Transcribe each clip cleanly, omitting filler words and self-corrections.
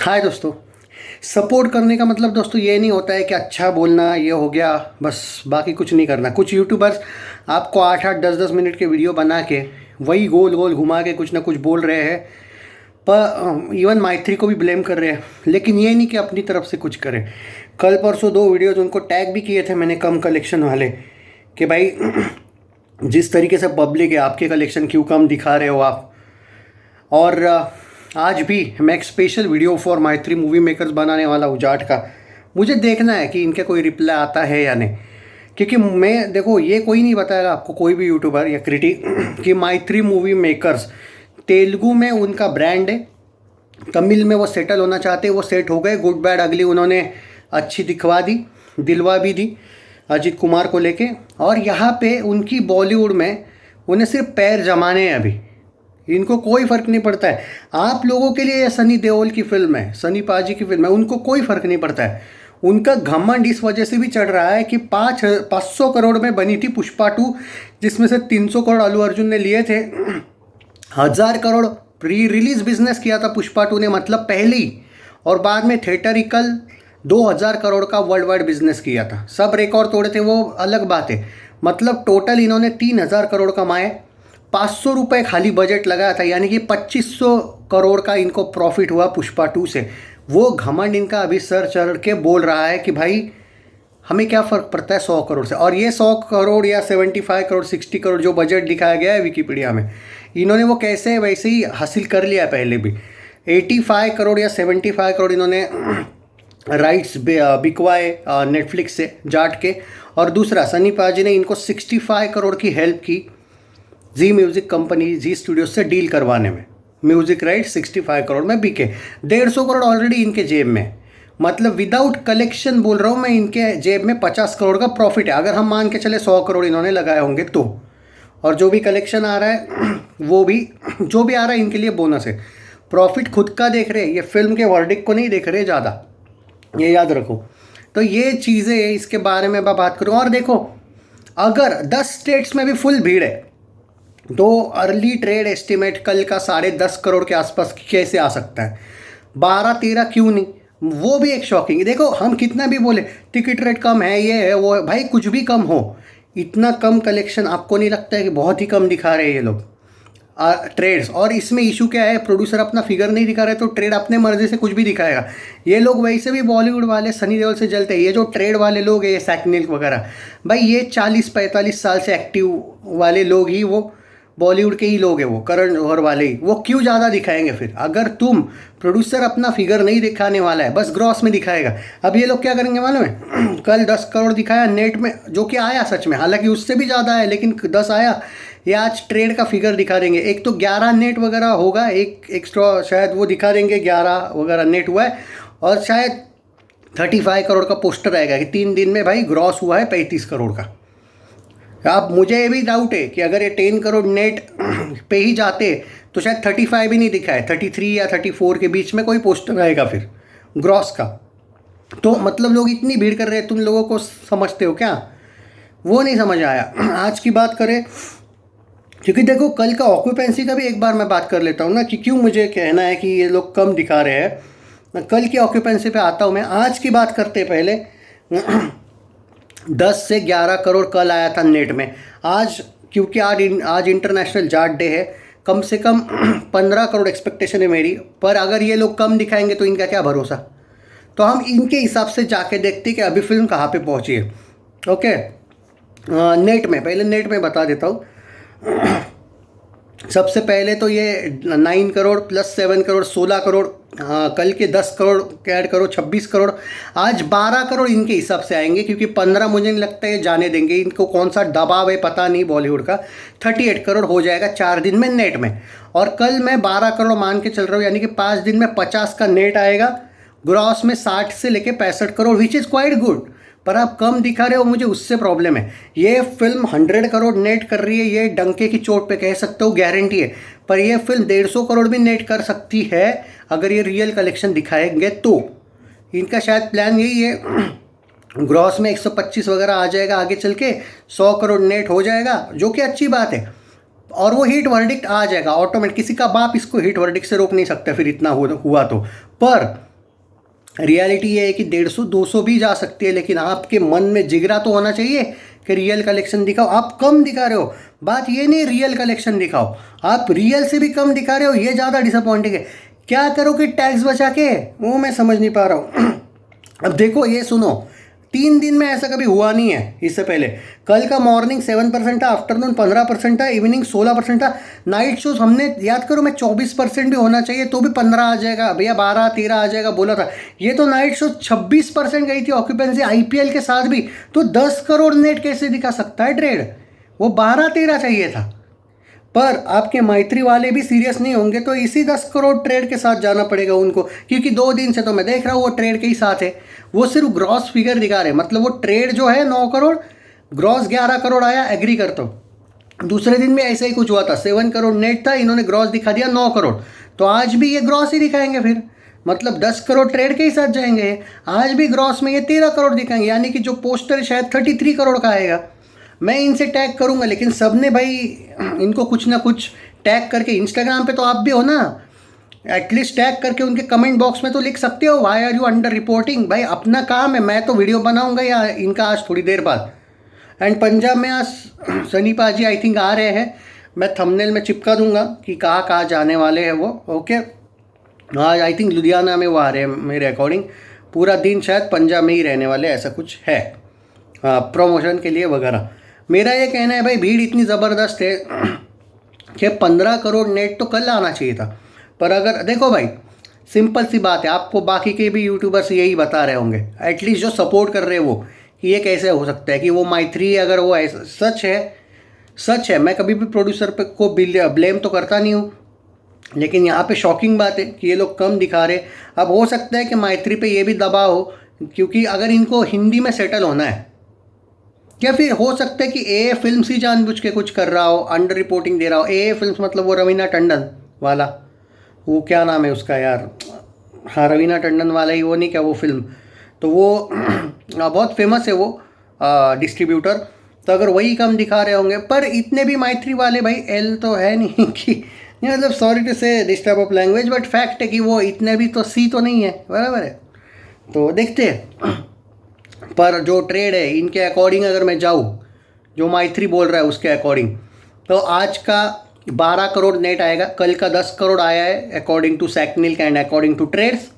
हाय दोस्तों। सपोर्ट करने का मतलब दोस्तों ये नहीं होता है कि अच्छा बोलना ये हो गया बस, बाकी कुछ नहीं करना। कुछ यूट्यूबर्स आपको 8-8 10-10 मिनट के वीडियो बना के वही गोल गोल घुमा के कुछ ना कुछ बोल रहे हैं, पर इवन माइथ्री को भी ब्लेम कर रहे हैं, लेकिन ये नहीं कि अपनी तरफ से कुछ करें। कल परसों 2 वीडियोज़ उनको टैग भी किए थे मैंने, कम कलेक्शन वाले, कि भाई जिस तरीके से पब्लिक है आपके कलेक्शन क्यों कम दिखा रहे हो आप। और आज भी मैं एक special video for Mythri movie makers बनाने वाला हूँ जाट का। मुझे देखना है कि इनके कोई रिप्लाई आता है या नहीं, क्योंकि मैं देखो ये कोई नहीं बताएगा आपको, कोई भी यूट्यूबर या क्रिटिक, कि माइथ्री मूवी मेकर्स तेलुगु में उनका ब्रांड है, तमिल में वो सेटल होना चाहते हैं, वो सेट हो गए। गुड बैड अगली उन्होंने अच्छी दिखवा दी, दिलवा भी दी अजीत कुमार को लेके। और यहाँ पे उनकी बॉलीवुड में उन्हें सिर्फ पैर जमाने हैं अभी, इनको कोई फ़र्क नहीं पड़ता है। आप लोगों के लिए ये सनी देओल की फिल्म है, सनी पाजी की फिल्म है, उनको कोई फ़र्क नहीं पड़ता है। उनका घमंड इस वजह से भी चढ़ रहा है कि 500 करोड़ में बनी थी पुष्पा 2, जिसमें से 300 करोड़ अल्लू अर्जुन ने लिए थे। 1000 करोड़ प्री रिलीज़ बिजनेस किया था पुष्पा 2 ने, मतलब पहले ही, और बाद में थिएटरिकल 2000 करोड़ का वर्ल्ड वाइड बिजनेस किया था। सब रिकॉर्ड तोड़े थे वो अलग बात है, मतलब टोटल इन्होंने 3000 करोड़ कमाए। 500 रुपये खाली बजट लगाया था, यानी कि 2500 करोड़ का इनको प्रॉफिट हुआ पुष्पा 2 से। वो घमंड इनका अभी सर चढ़ के बोल रहा है कि भाई हमें क्या फ़र्क पड़ता है 100 करोड़ से। और ये 100 करोड़ या 75 करोड़ 60 करोड़ जो बजट दिखाया गया है विकिपीडिया में, इन्होंने वो कैसे वैसे ही हासिल कर लिया है पहले भी। 85 करोड़ या 75 करोड़ इन्होंने राइट्स बिकवाए नेटफ्लिक्स से जाट के। और दूसरा सनी पाजी ने इनको 65 करोड़ की हेल्प की जी म्यूज़िक कंपनी, जी स्टूडियोज से डील करवाने में। म्यूज़िक राइट 65 करोड़ में बिके, 150 करोड़ ऑलरेडी इनके जेब में, मतलब विदाउट कलेक्शन बोल रहा हूँ मैं, इनके जेब में 50 करोड़ का प्रॉफिट है। अगर हम मान के चले 100 करोड़ इन्होंने लगाए होंगे तो, और जो भी कलेक्शन आ रहा है वो भी, जो भी आ रहा है इनके लिए बोनस है। प्रॉफिट खुद का देख रहे हैं, ये फिल्म के वर्डिक्ट को नहीं देख रहे ज़्यादा, ये याद रखो। तो ये चीज़ें, इसके बारे में मैं बात करूँ। और देखो, अगर 10 स्टेट्स में भी फुल भीड़ है तो अर्ली ट्रेड एस्टिमेट कल का 10.5 करोड़ के आसपास कैसे आ सकता है, 12-13 क्यों नहीं, वो भी एक शॉकिंग। देखो हम कितना भी बोले टिकट रेट कम है, ये है वो है, भाई कुछ भी कम हो, इतना कम कलेक्शन आपको नहीं लगता है कि बहुत ही कम दिखा रहे हैं ये लोग ट्रेड्स। और इसमें इशू क्या है, प्रोड्यूसर अपना फिगर नहीं दिखा रहे तो ट्रेड अपने मर्जी से कुछ भी दिखाएगा। ये लोग वैसे भी बॉलीवुड वाले सनी देओल से जलते हैं। ये जो ट्रेड वाले लोग हैं, ये सैकनिल वगैरह, भाई ये 40-45 साल से एक्टिव वाले लोग ही, वो बॉलीवुड के ही लोग हैं, वो करण जौहर वाले ही, वो क्यों ज़्यादा दिखाएंगे फिर। अगर तुम प्रोड्यूसर अपना फिगर नहीं दिखाने वाला है, बस ग्रॉस में दिखाएगा। अब ये लोग क्या करेंगे मालूम है, कल 10 करोड़ दिखाया नेट में, जो कि आया सच में, हालांकि उससे भी ज़्यादा है लेकिन 10 आया। ये आज ट्रेड का फिगर दिखा देंगे। एक तो 11 नेट वगैरह होगा, एक एक्स्ट्रा शायद वो दिखा देंगे 11 वगैरह नेट हुआ है, और शायद 35 करोड़ का पोस्टर आएगा कि 3 दिन में भाई ग्रॉस हुआ है 35 करोड़ का। अब मुझे ये भी डाउट है कि अगर ये 10 करोड़ नेट पे ही जाते तो शायद 35 भी नहीं दिखाए, 33 या 34 के बीच में कोई पोस्टर आएगा फिर ग्रॉस का। तो मतलब लोग इतनी भीड़ कर रहे हैं, तुम लोगों को समझते हो क्या, वो नहीं समझ आया। आज की बात करें, क्योंकि देखो कल का ऑक्यूपेंसी का भी एक बार मैं बात कर लेता हूँ ना, कि क्यों मुझे कहना है कि ये लोग कम दिखा रहे हैं। कल की ऑक्यूपेंसी पे आता हूँ मैं। आज की बात करते पहले 10 से 11 करोड़ कल आया था नेट में। आज क्योंकि आज इंटरनेशनल जाट डे है, कम से कम 15 करोड़ एक्सपेक्टेशन है मेरी। पर अगर ये लोग कम दिखाएंगे तो इनका क्या भरोसा। तो हम इनके हिसाब से जाके देखते कि अभी फिल्म कहाँ पे पहुँची है। ओके, नेट में, पहले नेट में बता देता हूँ। सबसे पहले तो ये 9 करोड़ प्लस 7 करोड़ 16 करोड़, कल के 10 करोड़ ऐड करो 26 करोड़, आज 12 करोड़ इनके हिसाब से आएंगे, क्योंकि 15 मुझे नहीं लगता है जाने देंगे। इनको कौन सा दबाव है पता नहीं बॉलीवुड का। 38 करोड़ हो जाएगा 4 दिन में नेट में। और कल मैं 12 करोड़ मान के चल रहा हूँ, यानी कि 5 दिन में 50 का नेट आएगा। ग्रॉस में 60 से लेके 65 crore, which is quite good. पर आप कम दिखा रहे हो, मुझे उससे प्रॉब्लम है। ये फिल्म 100 करोड़ नेट कर रही है, ये डंके की चोट पे कह सकते हो, गारंटी है। पर ये फिल्म 150 करोड़ भी नेट कर सकती है अगर ये रियल कलेक्शन दिखाएंगे तो। इनका शायद प्लान यही है, ग्रॉस में 125 वगैरह आ जाएगा, आगे चल के 100 करोड़ नेट हो जाएगा, जो कि अच्छी बात है। और वो हिट वर्डिक्ट आ जाएगा ऑटोमेटिक, किसी का बाप इसको हिट वर्डिक्ट से रोक नहीं सकता फिर इतना हुआ तो। पर रियलिटी ये है कि 150-200 भी जा सकती है, लेकिन आपके मन में जिगरा तो होना चाहिए कि रियल कलेक्शन दिखाओ। आप कम दिखा रहे हो, बात ये नहीं रियल कलेक्शन दिखाओ, आप रियल से भी कम दिखा रहे हो, ये ज़्यादा डिसअपॉइंटिंग है। क्या करोगे टैक्स बचा के, वो मैं समझ नहीं पा रहा हूँ। अब देखो ये सुनो, 3 दिन में ऐसा कभी हुआ नहीं है इससे पहले। कल का मॉर्निंग 7% था, आफ्टरनून 15% था, इवनिंग 16% था। नाइट शोज हमने याद करो, मैं 24% भी होना चाहिए तो भी 15 आ जाएगा भैया, 12-13 आ जाएगा बोला था। ये तो नाइट शो 26% गई थी ऑक्यूपेंसी आईपीएल के साथ भी, तो 10 करोड़ नेट कैसे दिखा सकता है ट्रेड, वो 12-13 चाहिए था। पर आपके मैत्री वाले भी सीरियस नहीं होंगे तो इसी 10 करोड़ ट्रेड के साथ जाना पड़ेगा उनको, क्योंकि 2 दिन से तो मैं देख रहा हूँ वो ट्रेड के ही साथ है। वो सिर्फ ग्रॉस फिगर दिखा रहे, मतलब वो ट्रेड जो है 9 करोड़, ग्रॉस 11 करोड़ आया, एग्री करता हूँ। दूसरे दिन में ऐसा ही कुछ हुआ था, 7 करोड़ नेट था, इन्होंने ग्रॉस दिखा दिया 9 करोड़, तो आज भी ये ग्रॉस ही दिखाएंगे फिर, मतलब 10 करोड़ ट्रेड के ही साथ जाएंगे। आज भी ग्रॉस में ये 13 करोड़ दिखाएंगे, यानी कि जो पोस्टर शायद 33 करोड़ का आएगा। मैं इनसे टैग करूंगा, लेकिन सब ने भाई इनको कुछ ना कुछ टैग करके, इंस्टाग्राम पे तो आप भी हो ना, एटलीस्ट टैग करके उनके कमेंट बॉक्स में तो लिख सकते हो why are you under reporting. भाई अपना काम है, मैं तो वीडियो बनाऊंगा या इनका आज थोड़ी देर बाद। एंड पंजाब में आज सनी पाजी आई थिंक आ रहे हैं, मैं थंबनेल में चिपका दूंगा कि कहाँ कहाँ जाने वाले हैं वो। ओके, आज आई थिंक लुधियाना में वो आ रहे हैं मेरे अकॉर्डिंग, पूरा दिन शायद पंजाब में ही रहने वाले, ऐसा कुछ है प्रमोशन के लिए वगैरह। मेरा ये कहना है भाई, भीड़ इतनी ज़बरदस्त है कि 15 करोड़ नेट तो कल आना चाहिए था। पर अगर देखो भाई, सिंपल सी बात है, आपको बाकी के भी यूट्यूबर्स यही बता रहे होंगे, एटलीस्ट जो सपोर्ट कर रहे हैं वो, कि ये कैसे हो सकता है कि वो मैत्री, अगर वो ऐसा सच है, मैं कभी भी प्रोड्यूसर पे को ब्लेम तो करता नहीं हूँ, लेकिन यहाँ पे शॉकिंग बात है कि ये लोग कम दिखा रहे। अब हो सकता है कि मैत्री पे ये भी दबाव हो, क्योंकि अगर इनको हिंदी में सेटल होना है, या फिर हो सकता है कि ए फिल्म्स ही जानबूझ के कुछ कर रहा हो, अंडर रिपोर्टिंग दे रहा हो। ए फिल्म्स मतलब वो रवीना टंडन वाला, वो क्या नाम है उसका यार, हाँ रवीना टंडन वाला ही, वो नहीं क्या वो फिल्म, तो वो बहुत फेमस है वो डिस्ट्रीब्यूटर, तो अगर वही कम दिखा रहे होंगे। पर इतने भी मैत्री वाले भाई एल तो है नहीं कि मतलब सॉरी टू से this type of language, but fact है कि वो इतने भी तो सी तो नहीं है, बराबर है। तो देखते हैं, पर जो ट्रेड है इनके अकॉर्डिंग अगर मैं जाऊँ, जो मैत्री बोल रहा है उसके अकॉर्डिंग, तो आज का 12 करोड़ नेट आएगा, कल का 10 करोड़ आया है according to Sacnilk and according to trades.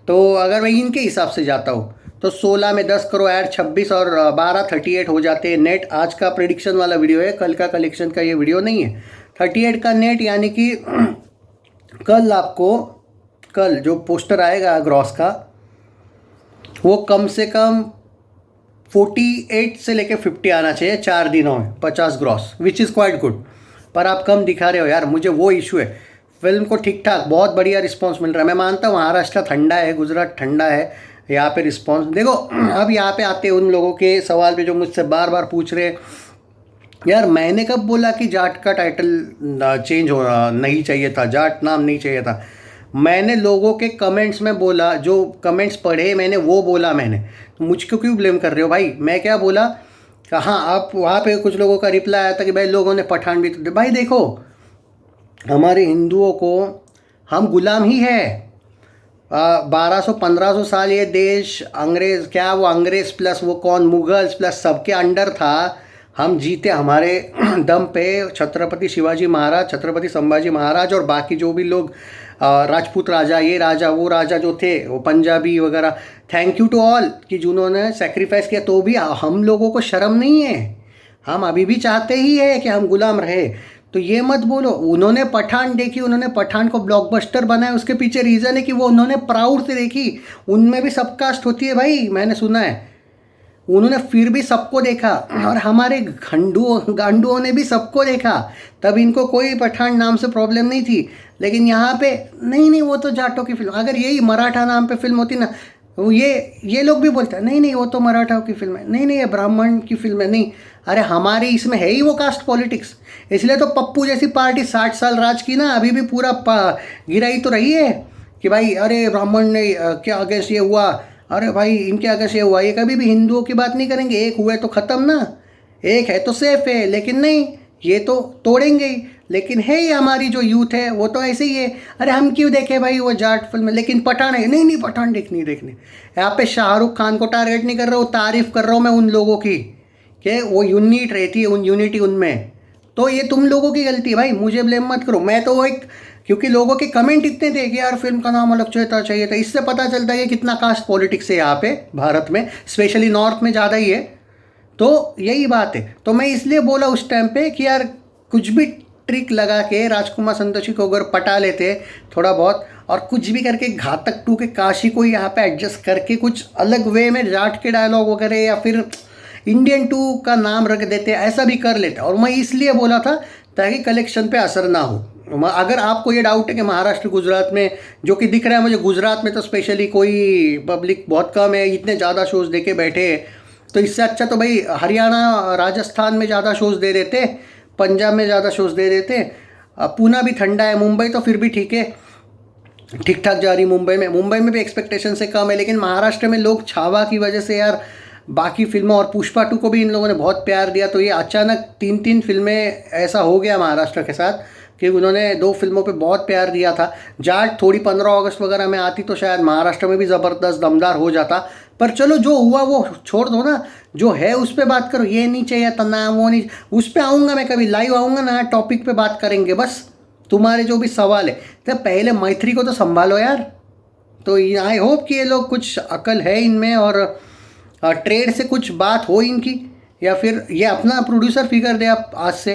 तो अगर मैं इनके हिसाब से जाता हूँ तो 16 में 10 करोड़ ऐड 26 और 12 38 हो जाते हैं नेट। आज का प्रेडिक्शन वाला वीडियो है, कल का कलेक्शन का ये वीडियो नहीं है। 38 का नेट, यानी कि कल आपको, कल जो पोस्टर आएगा ग्रॉस का, वो कम से कम 48 से लेके 50 आना चाहिए 4 दिनों में, 50 gross, which is quite good. पर आप कम दिखा रहे हो यार, मुझे वो इशू है। फिल्म को ठीक ठाक बहुत बढ़िया रिस्पांस मिल रहा है, मैं मानता हूँ महाराष्ट्र ठंडा है, गुजरात ठंडा है, यहाँ पे रिस्पांस देखो। अब यहाँ पे आते हैं उन लोगों के सवाल पे जो मुझसे बार बार पूछ रहे, यार मैंने कब बोला कि जाट का टाइटल चेंज हो नहीं चाहिए था, जाट नाम नहीं चाहिए था। मैंने लोगों के कमेंट्स में बोला, जो कमेंट्स पढ़े मैंने वो बोला मैंने, तो मुझको क्यों ब्लेम कर रहे हो भाई। मैं क्या बोला, कहाँ आप, वहाँ पे कुछ लोगों का रिप्लाई आया था कि भाई लोगों ने पठान भी तो, भाई देखो हमारे हिंदुओं को हम गुलाम ही है। 1200-1500 साल ये देश अंग्रेज़, क्या वो अंग्रेज़ प्लस वो कौन, मुगल्स प्लस सबके अंडर था। हम जीते हमारे दम पे, छत्रपति शिवाजी महाराज, छत्रपति संभाजी महाराज और बाकी जो भी लोग राजपूत राजा, ये राजा वो राजा जो थे, वो पंजाबी वगैरह, थैंक यू टू ऑल कि जिन्होंने सेक्रीफाइस किया। तो भी हम लोगों को शर्म नहीं है, हम अभी भी चाहते ही है कि हम गुलाम रहे। तो ये मत बोलो, उन्होंने पठान देखी, उन्होंने पठान को ब्लॉकबस्टर बनाया, उसके पीछे रीज़न है कि वो उन्होंने प्राउड से देखी। उनमें भी सबकास्ट होती है भाई, मैंने सुना है, उन्होंने फिर भी सबको देखा, और हमारे गांडुओं ने भी सबको देखा, तब इनको कोई पठान नाम से प्रॉब्लम नहीं थी। लेकिन यहाँ पे नहीं वो तो जाटों की फिल्म, अगर यही मराठा नाम पे फिल्म होती ना, वो ये लोग भी बोलते हैं नहीं वो तो मराठाओं की फिल्म है, नहीं ये ब्राह्मण की फिल्म है। नहीं, अरे हमारे इसमें है ही वो कास्ट पॉलिटिक्स, इसलिए तो पप्पू जैसी पार्टी 60 साल राज की ना, अभी भी पूरा गिराई तो रही है कि भाई अरे ब्राह्मण ने क्या अगेंस्ट ये हुआ, अरे भाई इनके अगेंस्ट ये हुआ। ये कभी भी हिंदुओं की बात नहीं करेंगे, एक हुए तो ख़त्म ना, एक है तो सेफ है। लेकिन नहीं, ये तो तोड़ेंगे ही। लेकिन है ये हमारी जो यूथ है वो तो ऐसे ही है, अरे हम क्यों देखें भाई वो जाट फिल्म, लेकिन पठान है, नहीं नहीं पठान देखनी देखनी। यहाँ पे शाहरुख खान को टारगेट नहीं कर रहा हूँ, तारीफ कर रहा हूँ मैं उन लोगों की कि वो यूनिट रहती है, उन यूनिटी उनमें। तो ये तुम लोगों की गलती है भाई, मुझे ब्लेम मत करो। मैं तो वो एक, क्योंकि लोगों के कमेंट इतने थे कि यार फिल्म का नाम अलग चाहिए था, इससे पता चलता है कि कितना कास्ट पॉलिटिक्स है यहाँ पे भारत में, स्पेशली नॉर्थ में ज़्यादा ही है। तो यही बात है, तो मैं इसलिए बोला उस टाइम पे कि यार कुछ भी ट्रिक लगा के राजकुमार संतोषी को अगर पटा लेते थोड़ा बहुत, और कुछ भी करके घातक टू के काशी को यहाँ पे एडजस्ट करके कुछ अलग वे में जाट के डायलॉग वगैरह या फिर इंडियन टू का नाम रख देते, ऐसा भी कर लेते। और मैं इसलिए बोला था ताकि कलेक्शन पे असर ना हो। अगर आपको ये डाउट है कि महाराष्ट्र गुजरात में, जो कि दिख रहा है मुझे गुजरात में तो स्पेशली कोई पब्लिक बहुत कम है, इतने ज़्यादा शोज़ दे के बैठे हैं, तो इससे अच्छा तो भाई हरियाणा राजस्थान में ज़्यादा शोज़ दे देते, पंजाब में ज़्यादा शोज़ दे देते। पूना भी ठंडा है, मुंबई तो फिर भी ठीक है, ठीक ठाक जा रही। मुंबई में भी एक्सपेक्टेशन से कम है, लेकिन महाराष्ट्र में लोग छावा की वजह से यार बाकी फिल्मों, और पुष्पा 2 को भी इन लोगों ने बहुत प्यार दिया, तो ये अचानक 3 फिल्में ऐसा हो गया महाराष्ट्र के साथ कि उन्होंने 2 फिल्मों पे बहुत प्यार दिया था। जाट थोड़ी 15 अगस्त वगैरह में आती तो शायद महाराष्ट्र में भी ज़बरदस्त दमदार हो जाता, पर चलो जो हुआ वो छोड़ दो ना, जो है उस पर बात करो। ये नहीं चाहिए तनाव, वो नहीं, उस पर आऊँगा मैं, कभी लाइव आऊँगा ना, टॉपिक पे बात करेंगे बस। तुम्हारे जो भी सवाल है तो पहले मैत्री को तो संभालो यार। तो आई होप कि ये लोग कुछ अकल है इनमें, और ट्रेड से कुछ बात हो इनकी, या फिर ये अपना प्रोड्यूसर फिगर दे आप आज से,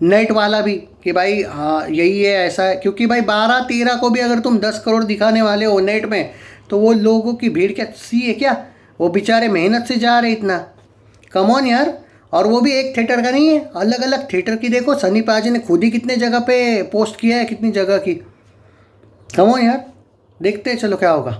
नेट वाला भी, कि भाई हाँ यही है ऐसा है। क्योंकि भाई 12-13 को भी अगर तुम 10 करोड़ दिखाने वाले हो नेट में, तो वो लोगों की भीड़ क्या सी है क्या? वो बेचारे मेहनत से जा रहे इतना, कम ऑन यार। और वो भी एक थिएटर का नहीं है, अलग अलग थिएटर की देखो, सनी पाजी ने खुद ही कितने जगह पे पोस्ट किया है, कितनी जगह की। कम ऑन यार, देखते हैं चलो क्या होगा।